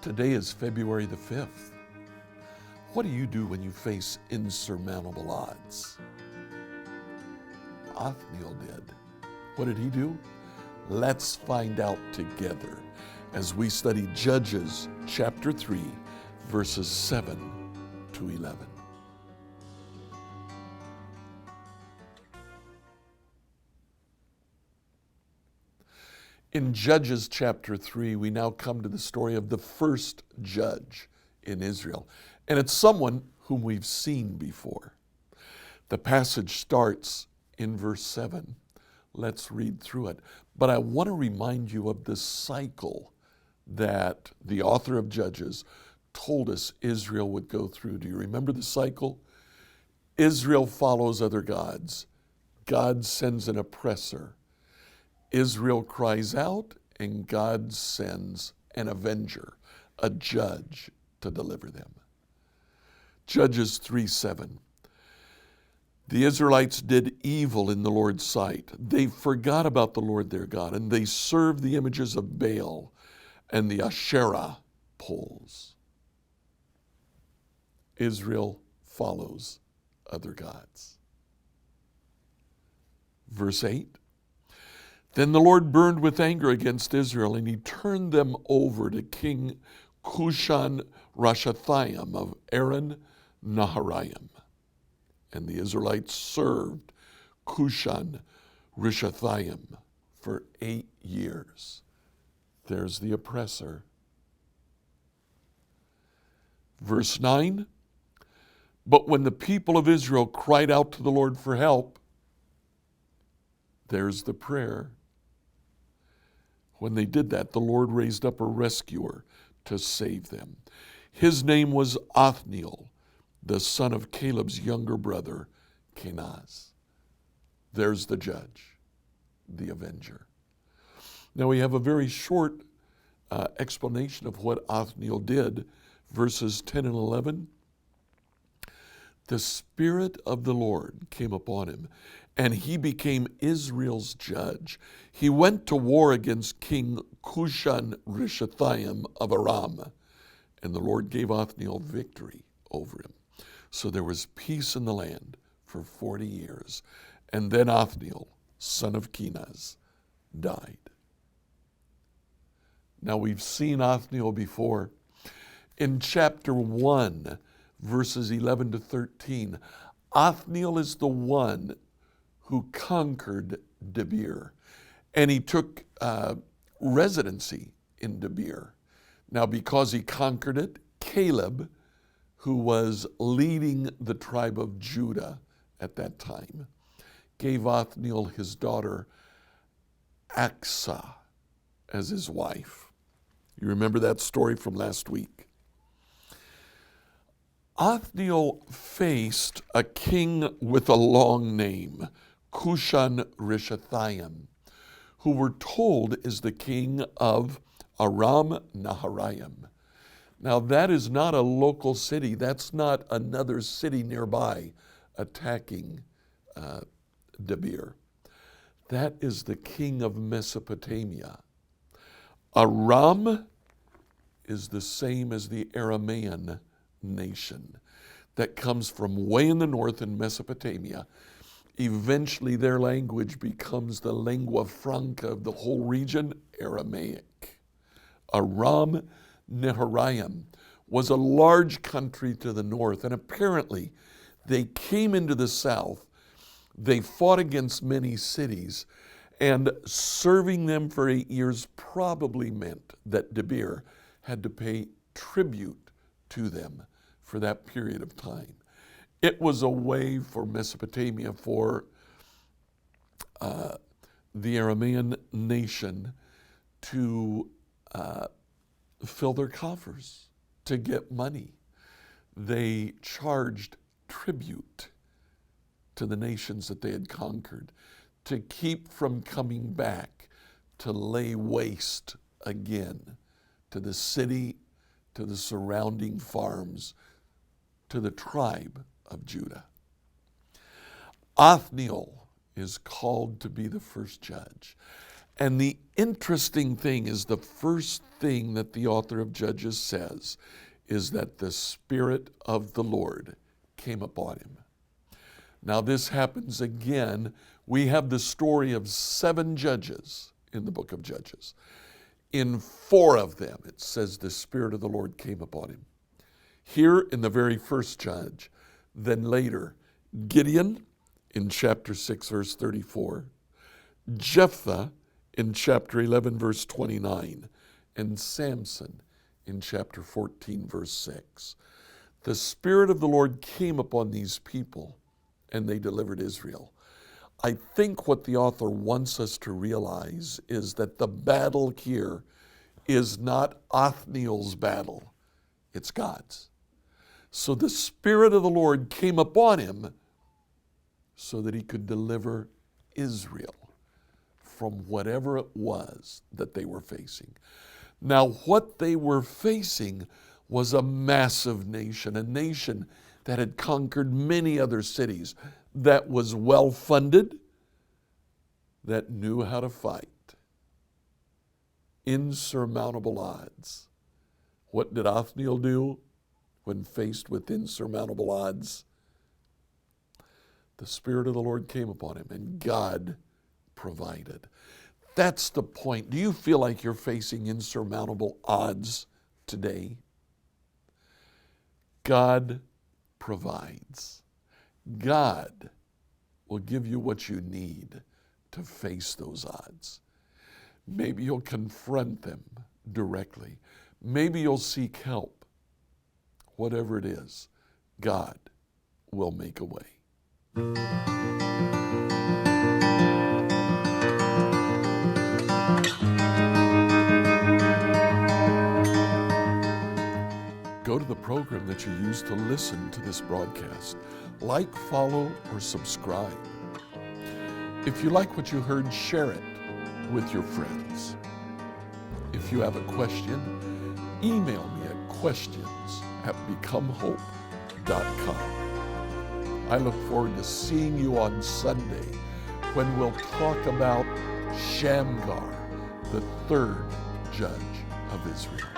Today is February the 5th. What do you do when you face insurmountable odds? Othniel did. What did he do? Let's find out together as we study Judges chapter 3, verses 7 to 11. In Judges chapter 3, we now come to the story of the first judge in Israel. And it's someone whom we've seen before. The passage starts in verse 7. Let's read through it. But I want to remind you of the cycle that the author of Judges told us Israel would go through. Do you remember the cycle? Israel follows other gods. God sends an oppressor. Israel cries out, and God sends an avenger, a judge, to deliver them. Judges 3:7. The Israelites did evil in the Lord's sight. They forgot about the Lord their God, and they served the images of Baal and the Asherah poles. Israel follows other gods. Verse 8. Then the Lord burned with anger against Israel, and he turned them over to King Cushan-Rishathaim of Aram Naharaim. And the Israelites served Cushan-Rishathaim for 8 years. There's the oppressor. Verse 9. But when the people of Israel cried out to the Lord for help, there's the prayer. When they did that, the Lord raised up a rescuer to save them. His name was Othniel, the son of Caleb's younger brother, Kenaz. There's the judge, the avenger. Now we have a very short explanation of what Othniel did. Verses 10 and 11. The Spirit of the Lord came upon him, and he became Israel's judge. He went to war against King Cushan-Rishathaim of Aram, and the Lord gave Othniel victory over him. So there was peace in the land for 40 years. And then Othniel, son of Kenaz, died. Now we've seen Othniel before. In chapter 1, verses 11 to 13, Othniel is the one who conquered Debir, and he took residency in Debir. Now, because he conquered it, Caleb, who was leading the tribe of Judah at that time, gave Othniel his daughter Aksah as his wife. You remember that story from last week? Othniel faced a king with a long name, Cushan-Rishathaim, who we're told is the king of Aram Naharaim. Now that is not a local city. That's not another city nearby attacking Debir. That is the king of Mesopotamia. Aram is the same as the Aramean nation that comes from way in the north in Mesopotamia. Eventually their language becomes the lingua franca of the whole region, Aramaic. Aram Naharaim was a large country to the north, and apparently they came into the south. They fought against many cities, and serving them for 8 years probably meant that Debir had to pay tribute to them for that period of time. It was a way for Mesopotamia, for the Aramean nation to fill their coffers, to get money. They charged tribute to the nations that they had conquered to keep from coming back to lay waste again to the city, to the surrounding farms, to the tribe of Judah. Othniel is called to be the first judge. And the interesting thing is the first thing that the author of Judges says is that the Spirit of the Lord came upon him. Now this happens again. We have the story of 7 judges in the book of Judges. In 4 of them, it says the Spirit of the Lord came upon him. Here in the very first judge, then later, Gideon in chapter 6, verse 34, Jephthah in chapter 11, verse 29, and Samson in chapter 14, verse 6. The Spirit of the Lord came upon these people, and they delivered Israel. I think what the author wants us to realize is that the battle here is not Othniel's battle, it's God's. So the Spirit of the Lord came upon him so that he could deliver Israel from whatever it was that they were facing. Now, what they were facing was a massive nation, a nation that had conquered many other cities, that was well-funded, that knew how to fight. Insurmountable odds. What did Othniel do when faced with insurmountable odds? The Spirit of the Lord came upon him, and God provided. That's the point. Do you feel like you're facing insurmountable odds today? God provides. God will give you what you need to face those odds. Maybe you'll confront them directly. Maybe you'll seek help. Whatever it is, God will make a way. Go to the program that you use to listen to this broadcast. Like, follow, or subscribe. If you like what you heard, share it with your friends. If you have a question, email me at questions@becomehope.com. I look forward to seeing you on Sunday when we'll talk about Shamgar, the 3rd judge of Israel.